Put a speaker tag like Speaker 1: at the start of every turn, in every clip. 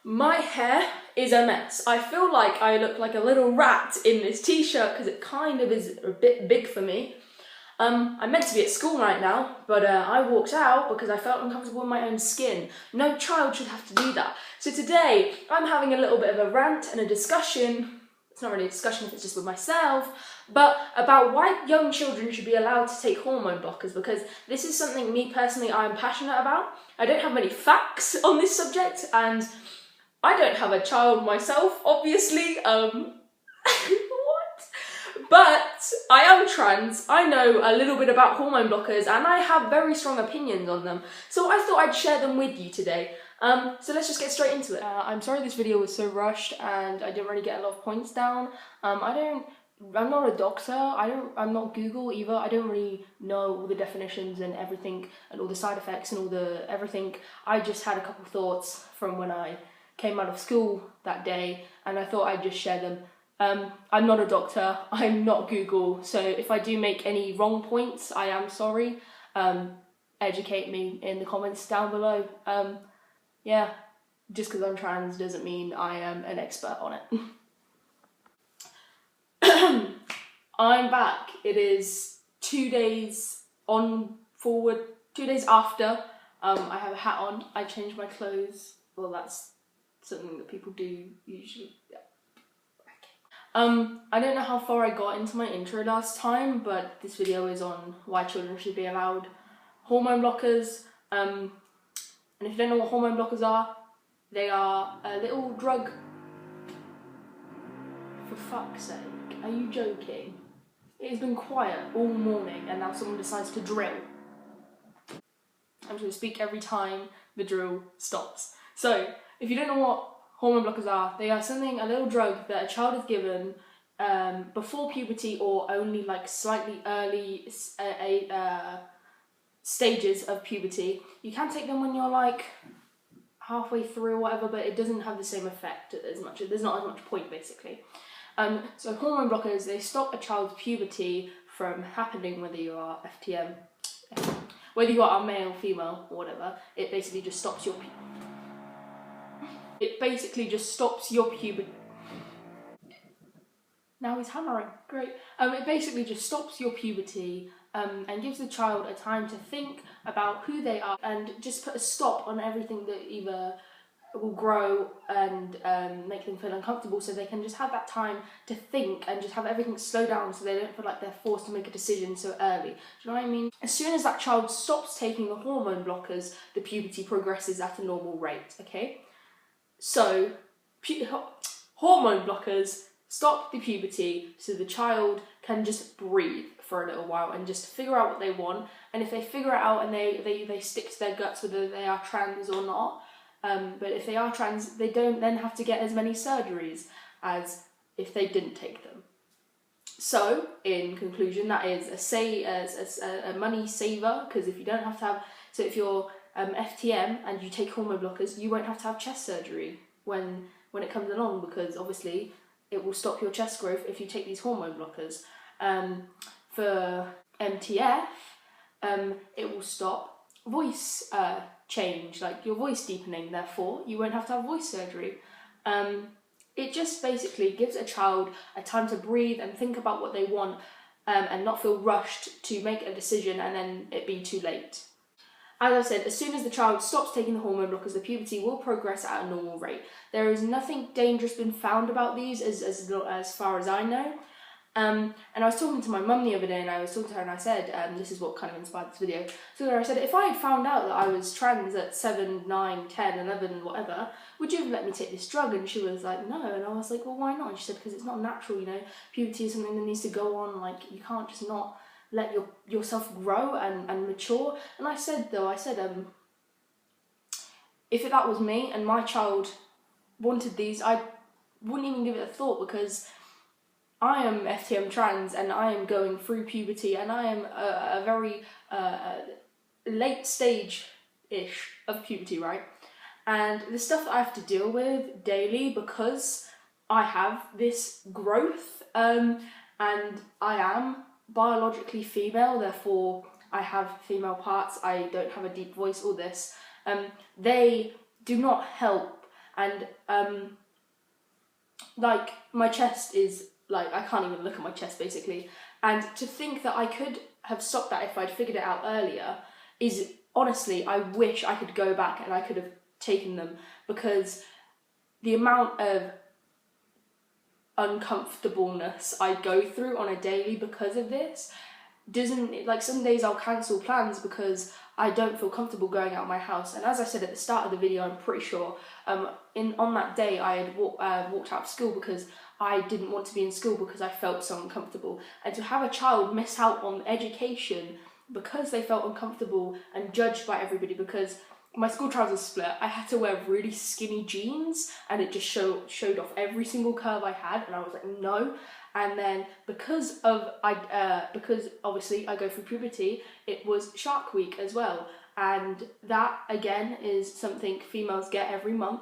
Speaker 1: My hair is a mess. I feel like I look like a little rat in this t-shirt because it kind of is a bit big for me. I'm meant to be at school right now, but I walked out because I felt uncomfortable in my own skin. No child should have to do that. So today, I'm having a little bit of a rant and a discussion. It's not really a discussion if it's just with myself, but about why young children should be allowed to take hormone blockers, because this is something me personally I'm passionate about. I don't have many facts on this subject, and I don't have a child myself, obviously. But I am trans, I know a little bit about hormone blockers, and I have very strong opinions on them. So I thought I'd share them with you today. So let's just get straight into it. I'm sorry this video was so rushed and I didn't really get a lot of points down. I'm not a doctor, I'm not Google either. I don't really know all the definitions and everything and all the side effects and all the everything. I just had a couple thoughts from when I came out of school that day and I thought I'd just share them. I'm not a doctor, I'm not Google, so if I do make any wrong points, I am sorry. Educate me in the comments down below. Yeah, just because I'm trans doesn't mean I am an expert on it. I'm back. It is 2 days after. I have a hat on, I changed my clothes. Well, that's something that people do usually. Yeah. I don't know how far I got into my intro last time, but this video is on why children should be allowed hormone blockers. And if you don't know what hormone blockers are, they are a little drug. For fuck's sake, are you joking? It has been quiet all morning and now someone decides to drill. I'm just going to speak every time the drill stops. So, if you don't know what hormone blockers are, they are a little drug that a child is given before puberty or only like slightly early stages of puberty. You can take them when you're like halfway through or whatever, but it doesn't have the same effect as much. There's not as much point basically. So hormone blockers, they stop a child's puberty from happening whether you are FTM, whether you are male, female, or whatever. It basically just stops your puberty. Now he's hammering. Great. It basically just stops your puberty and gives the child a time to think about who they are and just put a stop on everything that either will grow and make them feel uncomfortable, so they can just have that time to think and just have everything slow down so they don't feel like they're forced to make a decision so early. Do you know what I mean? As soon as that child stops taking the hormone blockers, the puberty progresses at a normal rate, okay? So, hormone blockers stop the puberty so the child can just breathe for a little while and just figure out what they want. And if they figure it out and they stick to their guts whether they are trans or not, but if they are trans, they don't then have to get as many surgeries as if they didn't take them. So, in conclusion, that is a money saver, because if you don't have to have, so if you're FTM and you take hormone blockers, you won't have to have chest surgery when it comes along, because obviously it will stop your chest growth if you take these hormone blockers. For MTF, it will stop voice change, like your voice deepening, therefore you won't have to have voice surgery. It just basically gives a child a time to breathe and think about what they want and not feel rushed to make a decision and then it be too late. As I said, as soon as the child stops taking the hormone blockers, the puberty will progress at a normal rate. There is nothing dangerous been found about these as far as I know. And I was talking to my mum the other day and I was talking to her and I said, this is what kind of inspired this video. So I said, if I had found out that I was trans at 7, 9, 10, 11, whatever, would you have let me take this drug? And she was like, no. And I was like, well, why not? And she said, because it's not natural, you know. Puberty is something that needs to go on, like you can't just not let yourself grow and mature. And I said, if that was me and my child wanted these, I wouldn't even give it a thought, because I am FTM trans and I am going through puberty and I am a very late stage-ish of puberty, right? And the stuff that I have to deal with daily because I have this growth and I am biologically female, therefore I have female parts, I don't have a deep voice, all this, they do not help and like my chest is like, I can't even look at my chest basically, and to think that I could have stopped that if I'd figured it out earlier is, honestly, I wish I could go back and I could have taken them, because the amount of uncomfortableness I go through on a daily because of this doesn't, like, some days I'll cancel plans because I don't feel comfortable going out of my house. And as I said at the start of the video, I'm pretty sure on that day I had walked out of school because I didn't want to be in school because I felt so uncomfortable. And to have a child miss out on education because they felt uncomfortable and judged by everybody, because my school trousers split, I had to wear really skinny jeans and it just showed off every single curve I had, and I was like, no. And then because obviously I go through puberty, it was Shark Week as well, and that again is something females get every month.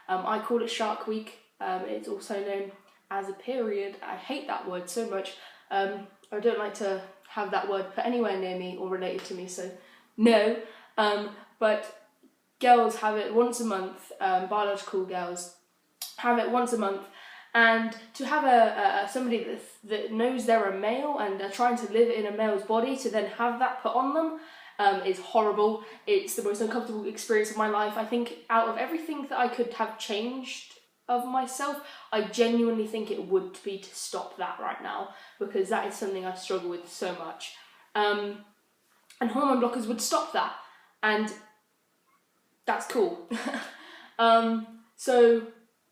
Speaker 1: I call it Shark Week. It's also known as a period. I hate that word so much. I don't like to have that word put anywhere near me or related to me, so no. But girls have it once a month, biological girls have it once a month, and to have somebody that knows they're a male and are trying to live in a male's body to then have that put on them is horrible. It's the most uncomfortable experience of my life. I think out of everything that I could have changed of myself, I genuinely think it would be to stop that right now, because that is something I struggle with so much. And hormone blockers would stop that, and that's cool. So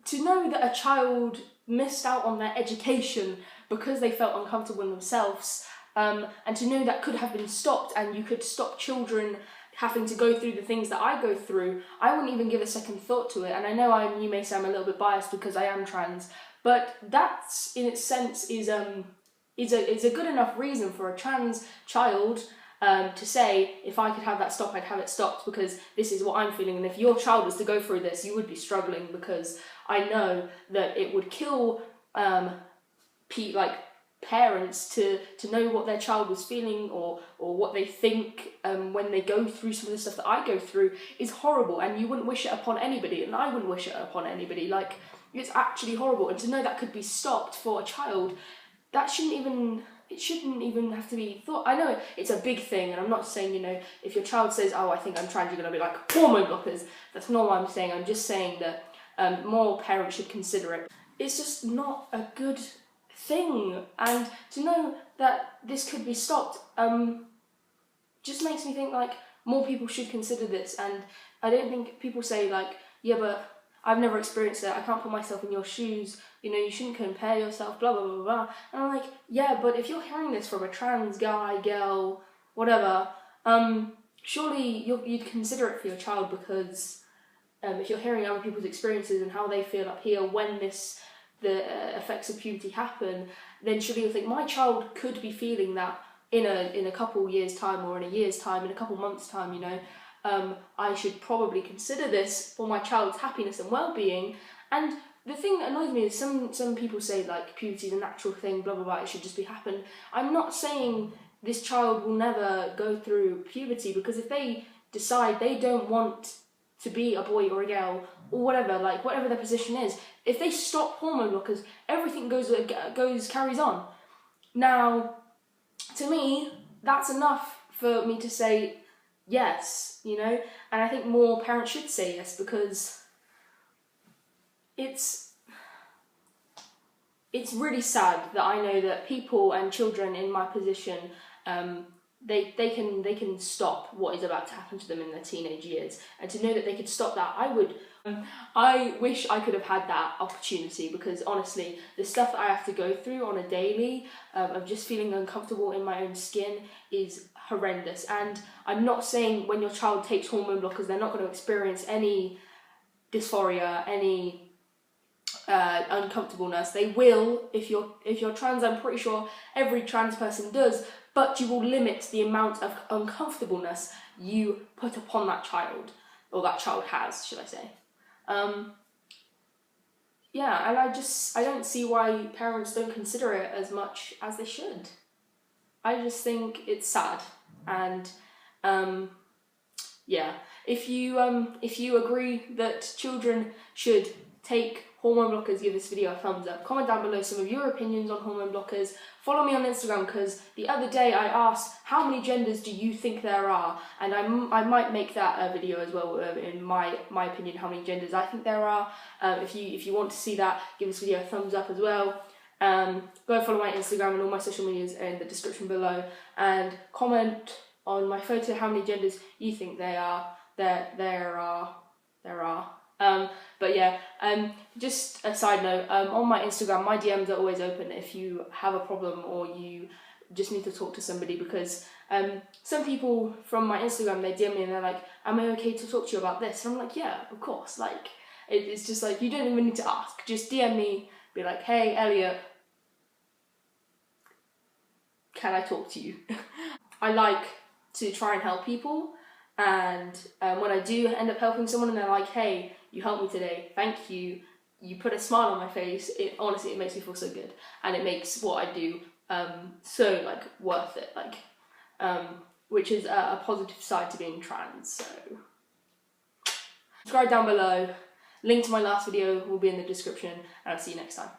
Speaker 1: to know that a child missed out on their education because they felt uncomfortable in themselves, and to know that could have been stopped, and you could stop children having to go through the things that I go through, I wouldn't even give a second thought to it. And I know you may say I'm a little bit biased because I am trans, but that's in its sense is a good enough reason for a trans child to say, if I could have that stopped, I'd have it stopped, because this is what I'm feeling. And if your child was to go through this, you would be struggling, because I know that it would kill parents to know what their child was feeling or what they think when they go through some of the stuff that I go through is horrible, and you wouldn't wish it upon anybody, and I wouldn't wish it upon anybody. Like, it's actually horrible, and to know that could be stopped for a child, that shouldn't even have to be thought. I know it's a big thing, and I'm not saying, you know, if your child says, oh, I think I'm trans, you're going to be like, hormone blockers. That's not what I'm saying. I'm just saying that more parents should consider it. It's just not a good thing, and to know that this could be stopped just makes me think, like, more people should consider this. And I don't think people say, like, yeah, but I've never experienced it, I can't put myself in your shoes, you know, you shouldn't compare yourself, blah, blah, blah, blah. And I'm like, yeah, but if you're hearing this from a trans guy, girl, whatever, surely you'd consider it for your child, because if you're hearing other people's experiences and how they feel up here when the effects of puberty happen, then surely you'll think, my child could be feeling that in a couple years' time, or in a year's time, in a couple months' time, you know. I should probably consider this for my child's happiness and well-being. And the thing that annoys me is some people say, like, puberty is a natural thing, blah, blah, blah, it should just be happen. I'm not saying this child will never go through puberty, because if they decide they don't want to be a boy or a girl, or whatever, like, whatever their position is, if they stop hormone blockers, everything carries on. Now, to me, that's enough for me to say yes, you know, and I think more parents should say yes, because it's really sad that I know that people and children in my position, they can stop what is about to happen to them in their teenage years, and to know that they could stop that, I wish I could have had that opportunity, because honestly, the stuff that I have to go through on a daily of just feeling uncomfortable in my own skin is horrendous. And I'm not saying when your child takes hormone blockers they're not going to experience any dysphoria, any uncomfortableness. They will, if you're trans. I'm pretty sure every trans person does, but you will limit the amount of uncomfortableness you put upon that child, or that child has, should I say. Yeah, and I don't see why parents don't consider it as much as they should. I just think it's sad, and yeah, If you agree that children should take hormone blockers, give this video a thumbs up. Comment down below some of your opinions on hormone blockers. Follow me on Instagram, because the other day I asked how many genders do you think there are, and I might make that a video as well, in my opinion, how many genders I think there are. If you want to see that, give this video a thumbs up as well. Go follow my Instagram and all my social medias in the description below, and comment on my photo how many genders you think there are. But yeah, just a side note, on my Instagram, my DMs are always open if you have a problem or you just need to talk to somebody, because some people from my Instagram, they DM me and they're like, am I okay to talk to you about this? And I'm like, yeah, of course. Like, it's just like, you don't even need to ask, just DM me, be like, hey Elliot, can I talk to you? I like to try and help people, and when I do end up helping someone and they're like, hey, you helped me today, thank you, you put a smile on my face, honestly, it makes me feel so good, and it makes what I do so like worth it, like which is a positive side to being trans. So subscribe down below, link to my last video will be in the description, and I'll see you next time.